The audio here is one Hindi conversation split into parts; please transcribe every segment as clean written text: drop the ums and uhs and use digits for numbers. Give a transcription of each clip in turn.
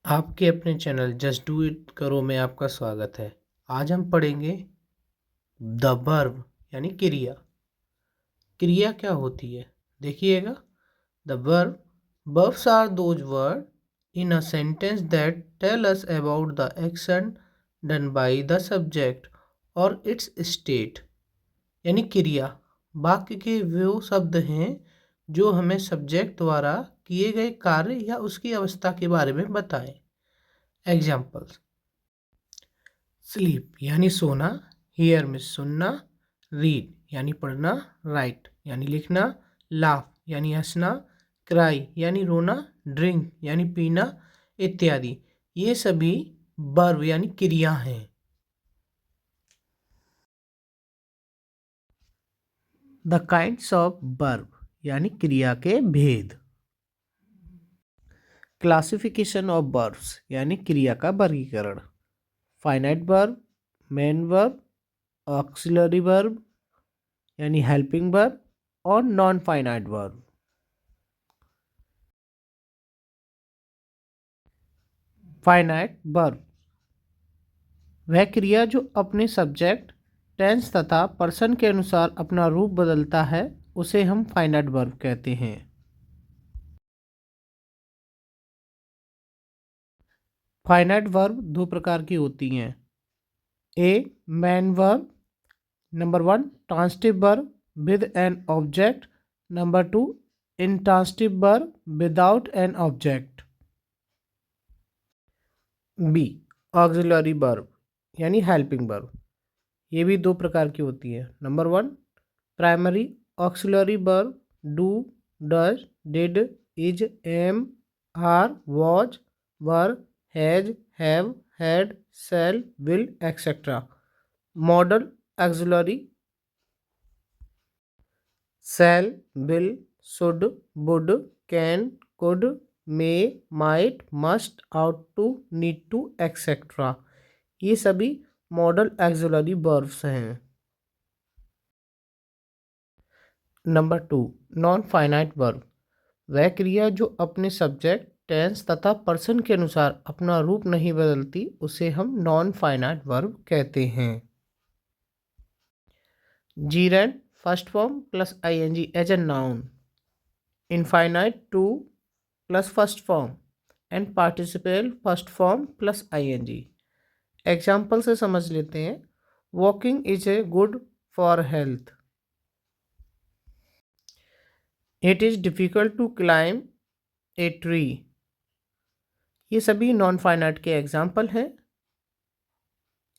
आपके अपने चैनल जस्ट डू इट करो में आपका स्वागत है। आज हम पढ़ेंगे द वर्ब यानी क्रिया। क्रिया क्या होती है देखिएगा। The verbs are those word in a sentence that tell us about the action done by the subject और इट्स स्टेट। यानी क्रिया वाक्य के वो शब्द हैं जो हमें सब्जेक्ट द्वारा किए गए कार्य या उसकी अवस्था के बारे में बताएं। एग्जाम्पल्स: स्लीप यानी सोना, हियर में सुनना, रीड यानी पढ़ना, राइट यानी लिखना, लाफ यानी हंसना, क्राई यानी रोना, ड्रिंक यानी पीना इत्यादि। ये सभी वर्ब यानी क्रिया हैं। द काइंड्स ऑफ वर्ब यानी क्रिया के भेद। क्लासिफिकेशन ऑफ वर्ब्स यानी क्रिया का वर्गीकरण। Finite verb, main verb, auxiliary verb यानी हेल्पिंग वर्ब और non finite verb. Finite verb वह क्रिया जो अपने सब्जेक्ट, टेंस तथा पर्सन के अनुसार अपना रूप बदलता है उसे हम फाइनाइट वर्ब कहते हैं। फाइनाइट वर्ब दो प्रकार की होती हैं। A main verb, number 1 transitive verb with an object, number 2 intransitive verb without an object. B auxiliary verb यानी हेल्पिंग वर्ब। ये भी दो प्रकार की होती है। Number 1 primary auxiliary verb do, does, did, is, am, are, was, were, has, have, had, shall, will etcetera. Modal auxiliary shall, will, should, would, can, could, may, might, must, ought to, need to etcetera. ये सभी मॉडल ऑक्सिलरी वर्ब्स हैं। नंबर 2 नॉन फाइनाइट वर्ब वह क्रिया जो अपने सब्जेक्ट, टेंस तथा पर्सन के अनुसार अपना रूप नहीं बदलती उसे हम नॉन फाइनाइट वर्ब कहते हैं। Gerund first form plus ING as a noun, infinitive to plus first form and participle first form plus ING. Example से समझ लेते हैं। Walking is a good for health, it is difficult to climb a tree. ये सभी नॉन फाइनाइट के एग्जाम्पल हैं।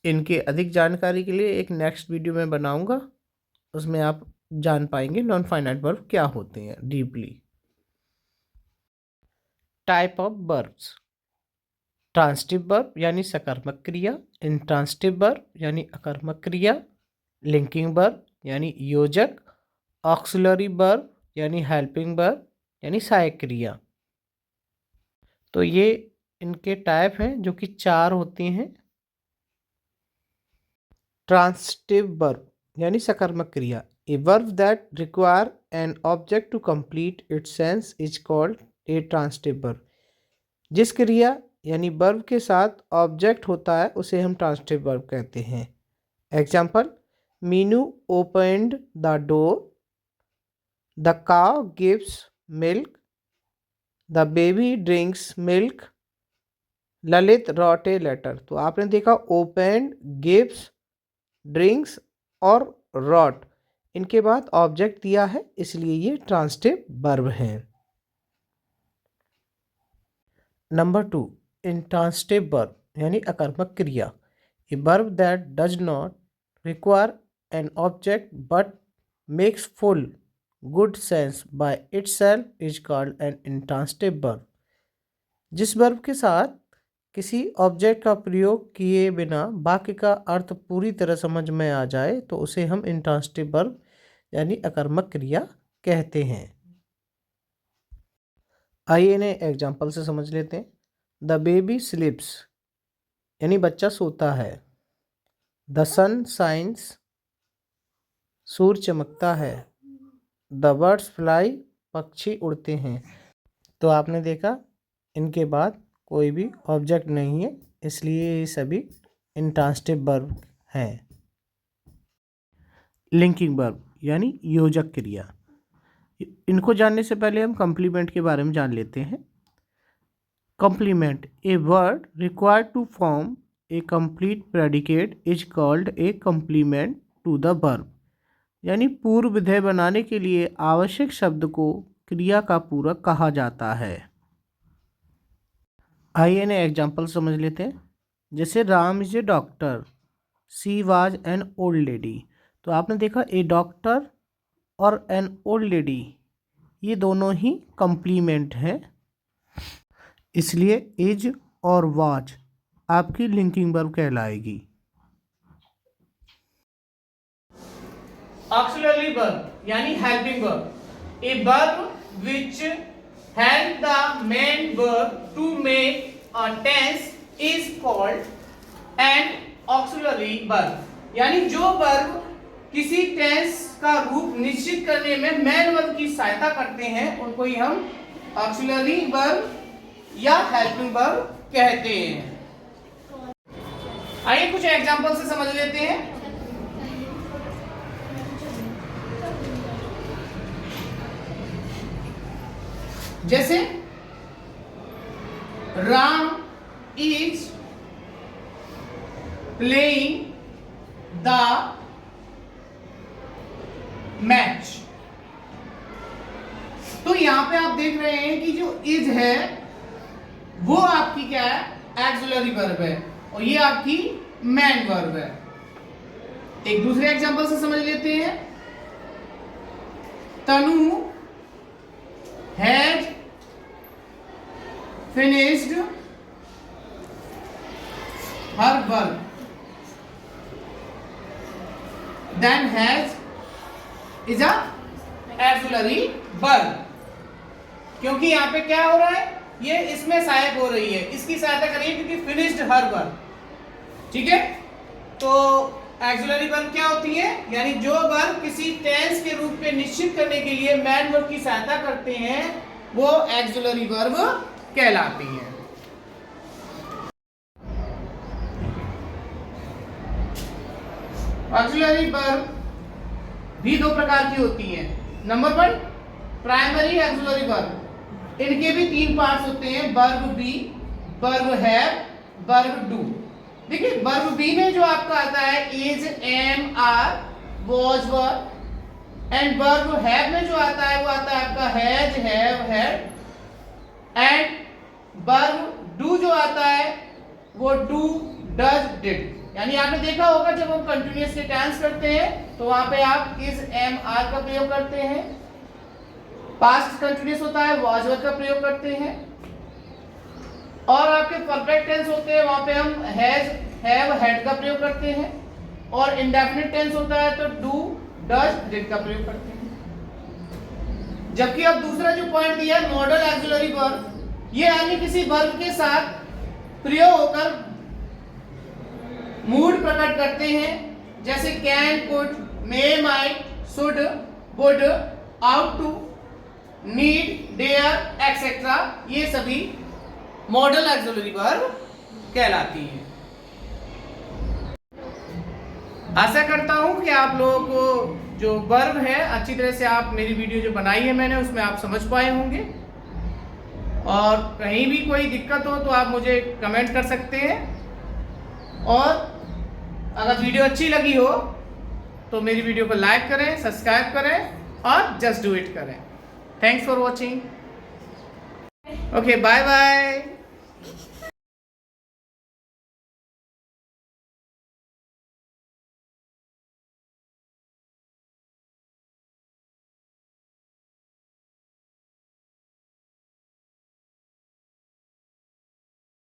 इनके अधिक जानकारी के लिए एक नेक्स्ट वीडियो में बनाऊंगा, उसमें आप जान पाएंगे नॉन फाइनाइट वर्ब क्या होते हैं deeply. Type of verbs: transitive verb यानी सकर्मक क्रिया, इंट्रांसिटिव वर्ब यानी अकर्मक क्रिया, लिंकिंग वर्ब यानी योजक, ऑक्सिलरी वर्ब यानी हेल्पिंग वर्ब यानी सहायक क्रिया। तो ये इनके टाइप हैं जो कि 4 होती हैं। ट्रांसिटिव वर्ब यानी सकर्मक क्रिया, a verb that require an object to complete its sense is called a transitive verb. जिस क्रिया यानी वर्ब के साथ ऑब्जेक्ट होता है उसे हम ट्रांसिटिव वर्ब कहते हैं। Example: Meenu opened the door, the cow gives milk, the baby drinks milk, Lalit wrote a letter. तो आपने देखा ओपनड, गिव्स, ड्रिंक्स और रॉट, इनके बाद ऑब्जेक्ट दिया है इसलिए ये ट्रांसिटिव वर्ब हैं। नंबर 2 इंट्रांसिटिव वर्ब यानी अकर्मक क्रिया, a verb that does not require an object but makes full good sense by itself is called an intransitive verb. जिस वर्ब के साथ किसी ऑब्जेक्ट का प्रयोग किए बिना वाक्य का अर्थ पूरी तरह समझ में आ जाए तो उसे हम इंट्रांसिटिव वर्ब यानी अकर्मक क्रिया कहते हैं। आइए इन्हें एग्जाम्पल से समझ लेते हैं। द बेबी स्लीप्स यानी बच्चा सोता है। द सन शाइन्स सूर्य चमकता है। द बर्ड्स फ्लाई पक्षी उड़ते हैं। तो आपने देखा इनके बाद कोई भी ऑब्जेक्ट नहीं है, इसलिए ये सभी इंट्रांसिटिव वर्ब हैं। लिंकिंग वर्ब यानी योजक क्रिया। इनको जानने से पहले हम कॉम्प्लीमेंट के बारे में जान लेते हैं। Complement, a word required to form a complete predicate is called a complement to the verb. यानी पूर्व विधेय बनाने के लिए आवश्यक शब्द को क्रिया का पूरक कहा जाता है। आइए ना एग्जाम्पल समझ लेते हैं। जैसे Ram is a doctor, she was an old lady. तो आपने देखा ए डॉक्टर और एन ओल्ड लेडी ये दोनों ही कॉम्प्लीमेंट हैं, इसलिए इज और वाज आपकी लिंकिंग वर्ब कहलाएगी। ऑक्सिलरी वर्ब यानी helping verb, a verb which help the main verb to make a tense is called an auxiliary verb. यानी जो वर्ब किसी टेंस का रूप निश्चित करने में मेन वर्ब की सहायता करते हैं उनको ही हम ऑक्सिलरी वर्ब या हेल्पिंग वर्ब कहते हैं। आइए कुछ एग्जांपल से समझ लेते हैं। जैसे Ram is playing the match. तो यहां पे आप देख रहे हैं कि जो इज है वो आपकी क्या है, एक्सिलरी वर्ब है, और ये आपकी मेन वर्ब है। एक दूसरे एग्जांपल से समझ लेते हैं। Tanu has finished her work, then has is a auxiliary verb. क्योंकि यहां पे क्या हो रहा है, ये इसमें सहायक हो रही है, इसकी सहायता करिए क्योंकि फिनिश्ड हर वर्ब। ठीक है, तो एक्सिलरी वर्ब क्या होती है, यानी जो वर्ब किसी टेंस के रूप में निश्चित करने के लिए मेन वर्ब की सहायता करते हैं वो एक्सिलरी वर्ब कहलाती हैं। ऑक्सिलरी वर्ब भी दो प्रकार की होती हैं। नंबर 1 प्राइमरी ऑक्सिलरी वर्ब, इनके भी 3 पार्ट्स होते हैं, verb be, verb have, verb do. देखिए वर्ब बी में जो आपका आता है is, am, are, was, were, and verb have में जो आता है वो आता है आपका has, have, had, and verb do जो आता है वो डू, डज, डिड। यानी आपने देखा होगा जब हम कंटिन्यूअस के टेंस करते हैं तो वहां पे आप इज, एम, आर का प्रयोग करते हैं। पास्ट कंटिन्यूअस होता है वाज, वर का प्रयोग करते हैं, और आपके परफेक्ट टेंस होते हैं वहां पे हम हैज, हैव, हैड का प्रयोग करते हैं, और इंडेफिनिट टेंस होता है तो डू, डज, डिड का प्रयोग करते हैं। जबकि अब दूसरा जो पॉइंट दिया है मॉडल ऑक्सिलरी वर्ब, ये यानी किसी वर्ब के साथ प्रयोग होकर मूड प्रकट करते हैं, जैसे can, could, may, might, should, would, ought to, need, dare, etcetera, ये सभी मॉडल ऑक्सिलरी वर्ब कहलाती हैं। आशा करता हूं कि आप लोगों को जो वर्ब है अच्छी तरह से, आप मेरी वीडियो जो बनाई है मैंने उसमें आप समझ पाए होंगे, और कहीं भी कोई दिक्कत हो तो आप मुझे कमेंट कर सकते हैं, और अगर वीडियो अच्छी लगी हो तो मेरी वीडियो को लाइक करें, सब्सक्राइब करें और जस्ट डू इट करें। Thanks for watching. Okay, bye bye.